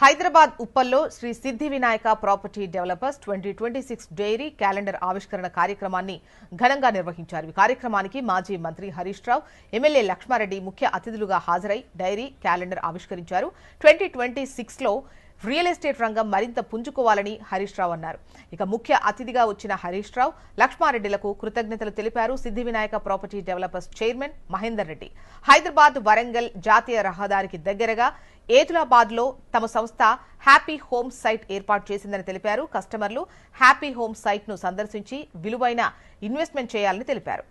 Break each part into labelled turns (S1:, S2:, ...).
S1: హైదరాబాద్ ఉప్పల్లో Shri Siddhi Vinayaka property developers 2026 diary calendar ఆవిష్కరణ కార్యక్రమాన్ని ఘనంగా నిర్వహించారు. ఈ కార్యక్రమానికి మాజీ మంత్రి హరీష్ రావు, ఎమ్మెల్యే లక్ష్మారెడ్డి ముఖ్య అతిథులుగా హాజరై డైరీ క్యాలెండర్ ఆవిష్కరించారు. 2026లో రియల్ ఎస్టేట్ రంగం మరింత పుంజుకోవాలని హరీష్ రావు అన్నారు. ఇక ముఖ్య అతిథిగా వచ్చిన హరీష్ రావు, లక్ష్మారెడ్డిలకు కృతజ్ఞతలు తెలిపారు. సిద్ధి Vinayaka property developers chairman Mahender Reddy Hyderabad Warangal జాతీయ రహదారికి దగ్గరగా ఏతులాబాద్ లో తమ సంస్థ హ్యాపీ హోమ్ సైట్ ఏర్పాటు చేసిందని తెలిపారు. కస్టమర్లు హ్యాపీ హోమ్ సైట్ ను సందర్శించి విలువైన ఇన్వెస్ట్మెంట్ చేయాలని తెలిపారు.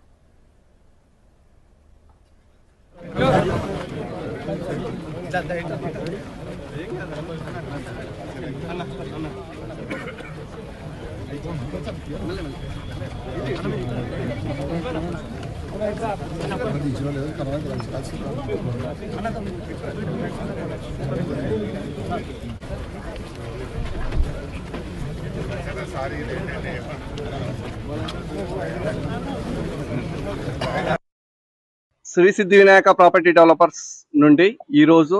S2: శ్రీ సిద్ధి వినాయక ప్రాపర్టీ డెవలపర్స్ నుండి ఈరోజు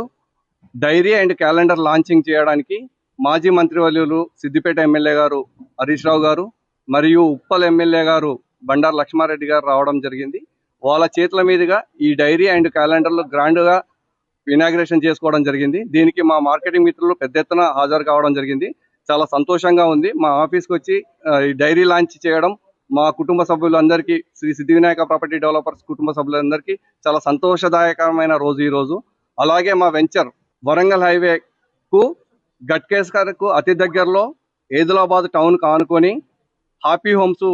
S2: డైరీ అండ్ క్యాలెండర్ లాంచింగ్ చేయడానికి మాజీ మంత్రివర్యులు సిద్దిపేట ఎమ్మెల్యే గారు హరీష్ రావు గారు మరియు ఉప్పల్ ఎమ్మెల్యే గారు బండారు లక్ష్మారెడ్డి గారు రావడం జరిగింది. వాళ్ళ చేతుల మీదుగా ఈ డైరీ అండ్ క్యాలెండర్లు గ్రాండ్గా ఇనాగ్రేషన్ చేసుకోవడం జరిగింది. దీనికి మా మార్కెటింగ్ మిత్రులు పెద్ద ఎత్తున హాజరు కావడం జరిగింది. చాలా సంతోషంగా ఉంది. మా ఆఫీస్కి వచ్చి ఈ డైరీ లాంచ్ చేయడం మా కుటుంబ సభ్యులందరికీ, శ్రీ సిద్ధి వినాయక ప్రాపర్టీ డెవలపర్స్ కుటుంబ సభ్యులందరికీ చాలా సంతోషదాయకమైన రోజు ఈ రోజు. అలాగే మా వెంచర్ వరంగల్ హైవేకు గట్కేసర్కు అతి దగ్గరలో ఏదులాబాద్ టౌన్ ఆనుకొని హ్యాపీ హోమ్స్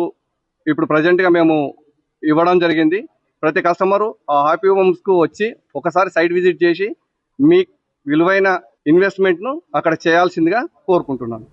S2: ఇప్పుడు ప్రజెంట్గా మేము ఇవ్వడం జరిగింది. ప్రతి కస్టమరు ఆ హ్యాపీ హోమ్స్కు వచ్చి ఒకసారి సైట్ విజిట్ చేసి మీ విలువైన ఇన్వెస్ట్మెంట్ను అక్కడ చేయాల్సిందిగా కోరుకుంటున్నాను.